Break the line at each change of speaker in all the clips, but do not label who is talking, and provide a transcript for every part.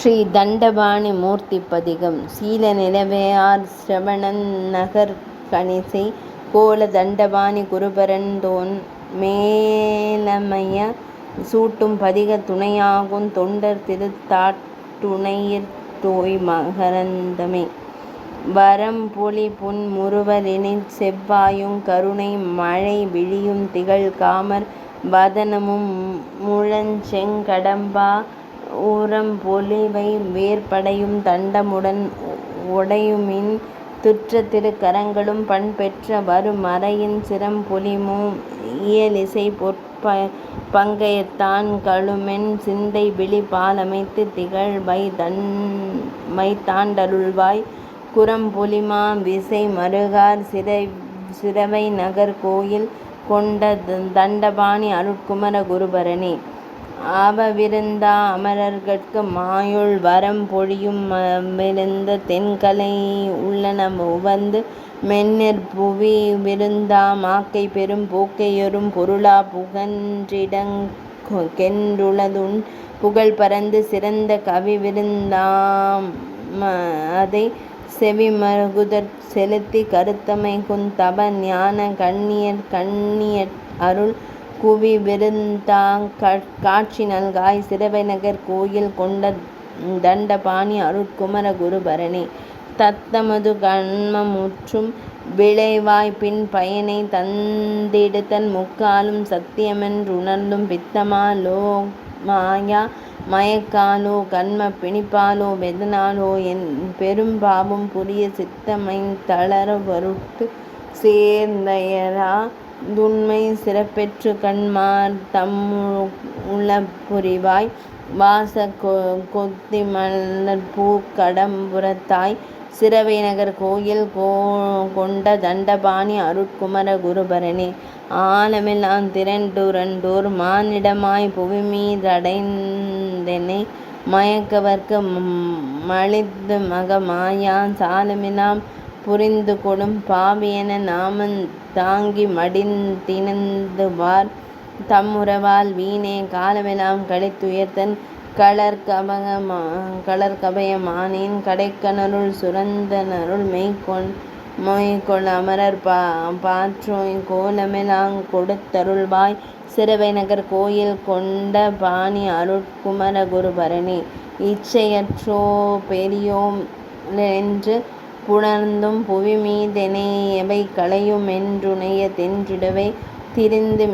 ஸ்ரீ தண்டபாணி மூர்த்தி பதிகம். சீல நிலவையார் சிரவணன் நகர் கணிசை கோல தண்டபாணி குருபரன் தோன் மேலமைய சூட்டும் பதிக துணையாகும் தொண்டர் திருத்தாட்டுணையிற் தோய் மகரந்தமே. வரம்பொழி புன் முறுவலினிற் செவ்வாயும் கருணை மழை விழியும் திகழ் காமர் வதனமும் முழஞ்செங் கடம்பா உரம்பொலிவை வேற்படையும் தண்டமுடன் உடையுமின் துற்ற திரு கரங்களும் பண்பெற்ற வருமறையின் சிரம்பொலிமு இயலிசை பங்கயத்தான் கழுமென் சிந்தை விழி பாலமைத்து திகழ் வைத்தாண்டருள்வாய் குரம்பொலிமா விசை மருகார் சிரவை நகர் கோயில் கொண்ட தண்டபாணி அருட்குமர குருபரனே. அவவிருந்தா அமரர்கட்கு மாயுள் வரம் பொழியும் விருந்த தென்கலை உள்ளன உவந்து மென்னிற் புவி விருந்தா மாக்கை பெரும் போக்கையொரும் பொருளா புகன்றிடங் கென்றுளதுன் புகழ் பரந்து சிறந்த கவி விருந்தாம் அதை செவிமகுதற் செலுத்தி கருத்தமை குந்தப ஞான கண்ணியர் அருள் குவி விருந்தாங் காட்சி நல்காய் சிரவை நகர் கோயில் கொண்ட தண்டபாணி அருட்குமர குருபரனே. தத்தமது கண்மமுற்றும் விளைவாய் பின் பயனை தந்திடுதன் முக்காலும் சத்தியமென் றுணர்ந்தும் பித்தமா மாயா மயக்காலோ கண்ம பிணிப்பாலோ வெதனாலோ என் பெரும் பாவம் புரிய சித்தமைந் தளரவருட்டு சேர்ந்தயரா துண்மை சிறப்பெற்று கண்மார் தம்முள புரிவாய் வாச கொத்தி மலர்பூ கடம்புறத்தாய் சிரவை நகர் கோயில் கொண்ட தண்டபாணி அருட்குமர குருபரனே. ஆலமெல்லாம் திரண்டுரண்டோர் மானிடமாய் புவிமீதடைந்தெனை மயக்கவர்க்கு மழித்து மக மாயா சாலமெல்லாம் புரிந்து கொடும் பாவியென நாமந் தாங்கி மடிந்திணந்துவார் தம்முறவால் வீணே காலமெல்லாம் கழித்துயர்த்தன் கலர்கபயமானேன் கடைக்கனருள் சுரந்தனருள் மெய்கொள் அமரர் பாற்றோய் கோலமெலாங் கொடுத்தருள்வாய் சிரவை நகர் கோயில் கொண்ட பாணி அருட்குமர குருபரனே. இச்சையற்றோ பெரியோம் என்று புணர்ந்தும் புவிமீதெனை எவை களையுமென்றுணைய தென்றிடவே திரிந்து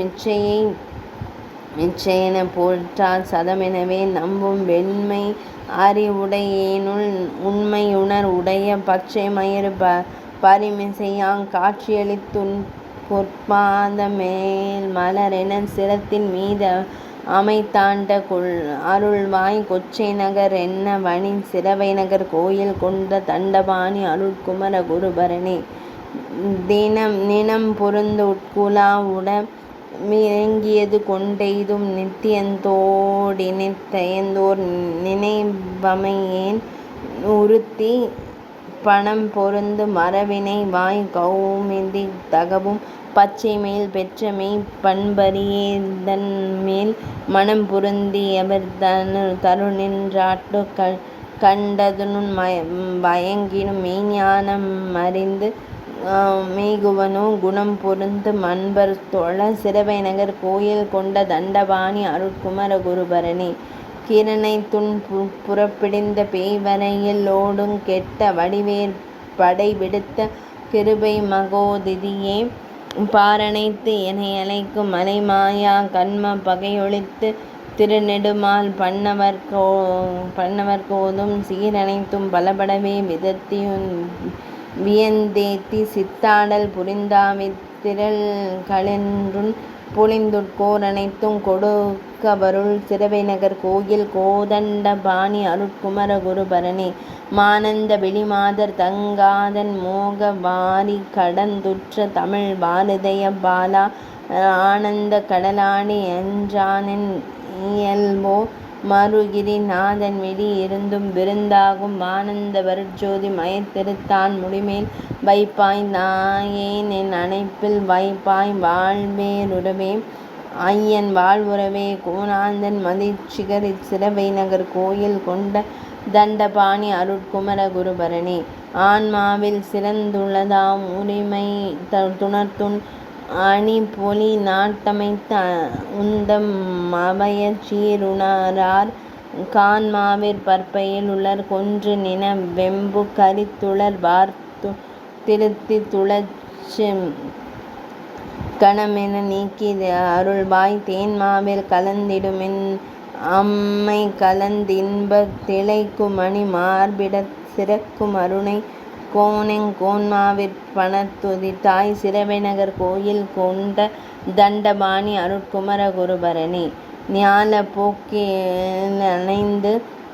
மிச்சையென போற்றார் சதமெனவே நம்பும் வெண்மை அறிவுடையேனுள் உண்மையுணர் உடைய பச்சை மயிர் பரிமிசையாங் காட்சியளித்துன் பொற்பாத மேல் மலரென சிரத்தின் மீது அமைத்தாண்ட அருள்வாய் கொச்சை நகர் என்ன வனி சிரவை நகர் கோயில் கொண்ட தண்டபாணி அருட்குமர குருபரனே. நினம் பொருந்து உட்குலா உட மிறங்கியது கொண்டெய்தும் நித்தியந்தோடினித்தயந்தோர் நினைவமையேன் உறுத்தி பணம் பொருந்து மரவினை வாய் கௌமிதி தகவும் பச்சை மேல் பெற்ற மெய் பண்பறியேதன் மேல் மனம் பொருந்தி எவர் தருநின்றாட்டு கண்டதுனுன் பயங்கினும் மெய்ஞானம் அறிந்து மேகுவனோ குணம் பொருந்து மன்பர் தொழ சிரவை நகர் கோயில் கொண்ட தண்டபாணி அருட்குமர குருபரனே. கிரணை துன் புறப்பிடிந்த பேய்வரையில் ஓடுங் கெட்ட வடிவேற் படை விடுத்த கிருபை மகோதிதியே பாரனைத்து எனையழைக்கும் மலைமாயா கண்ம பகையொழித்து திருநெடுமால் பண்ணவர்கோதும் சீரனைத்தும் பலபடவே வியந்தேத்தி சித்தாடல் புரிந்தாவித் திரள் களின்றுன் பொழிந்துட்கோர் அனைத்தும் கொடுக்கவருள் சிரவை நகர் கோயில் கோதண்ட பாணி அருட்குமர குருபரனே. மானந்த விழிமாதர் தங்காதன் மோக வாரி கடந்துற்ற தமிழ் வாருதய பாலா ஆனந்த கடலாடி அஞ்சானென் இயல்போ மருகிரி நாதன் விழி இருந்தும் விருந்தாகும் வானந்த வருட்ஜோதி மயத்திருத்தான் முடிமேல் வைப்பாய் நாயேன் என் அணைப்பில் வைப்பாய் வாழ்வேருறவே ஐயன் வாழ்வுறவே கோனாந்தன் மதிச்சிகர் சிரவை நகர் கோயில் கொண்ட தண்டபாணி அருட்குமர குருபரணி. ஆன்மாவில் சிறந்துள்ளதாம் உரிமை துணர்த்துன் அணிபொலி நாட்டமைத்த உந்தம் அபயச் சீருணரார் கான்மாவிற் பற்பையில் உளர் கொன்று நின வெம்பு கரித்துளர் வார்த்து திருத்தித் துழச்சு கணமென நீக்கி அருள்வாய் தேன்மாவில் கலந்திடுமென் அம்மை கலந்தின்பத் திளைக்குமணி மார்பிடச் சிறக்கும் அருணை கோனெங் கோன்மாவிற் பணர்த்துதித்தாய் சிரவைநகர் கோயில் கொண்ட தண்டபாணி அருட்குமர குருபரணி. ஞாலப் போக்கிலணைந்து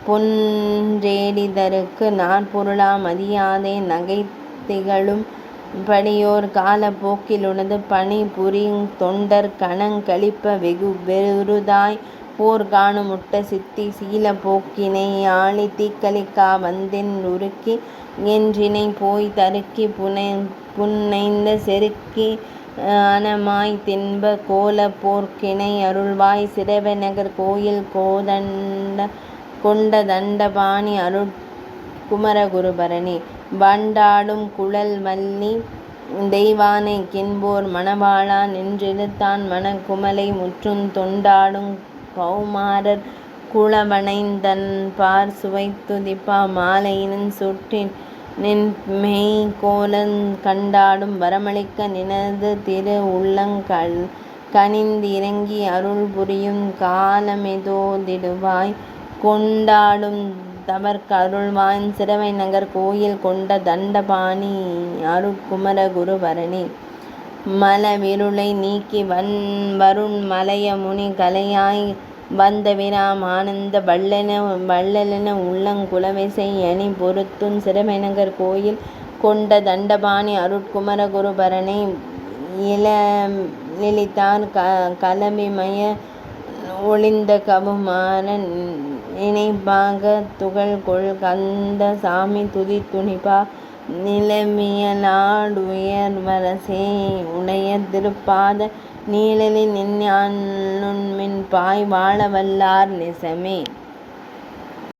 பொன்றேடிதற்கு நாற்பொருளா மதியாதே நகைத்திகழும் படியோர் காலப் போக்கிலுனது பணிபுரிந் தொண்டர் கணங் களிப்ப வெகுவிருதாய் போர்காணு முட்ட சித்தி சீலப் போக்கினை ஆழி தீக்களிக்கா வந்தென் றுருக்கி என்றினை போய் தருக்கி புன்னைந்த செருக்கி அனமாய் தின்ப கோலப் போர்க்கினை அருள்வாய் சிரவைநகர் கோயில் கொண்ட தண்டபாணி அருட்குமர குருபரணி. வண்டாடும் குழல்வல்லி தெய்வானை கின்போர் மணவாளா நின்றிழுத்தான் மணக்குமலை முற்றுந் தொண்டாடுங் கௌமாரர் குலவனைந்தன்பாற் சுவைத்துதிப்பா மாலையினன் சுட்டி நின்மெய் கோலங் கண்டாடும் வரமளிக்க நினது திரு உள்ளங் கனிந்து இரங்கி அருள் புரியுங் காலமெதோதிடுவாய் கொண்டாடும் தவர்க்கு அருள்வாய் சிரவைநகர் கோயில் கொண்ட தண்டபாணி அருட்குமர குருபரணி. மலவிருளை நீக்கி வருண் மலயமுனி கலையாய் வந்தவிராம் ஆனந்த வள்ளலென உள்ளங் குலவிசை யணி பொருத்தும் சிரவைநகர் கோயில் கொண்ட தண்டபாணி அருட்குமர குருபரணி. இளலிதார் கலவிமய ஒழிந்த கவுமார நினைபாகத் துகள்கொள் கந்த சாமி துதித்துணிபா நிலவியலா டுயர்வரசே உடைய திருப்பாத நீழலில் நின்யானுண்மின் பாய் வாழவல்லார் நெசமே.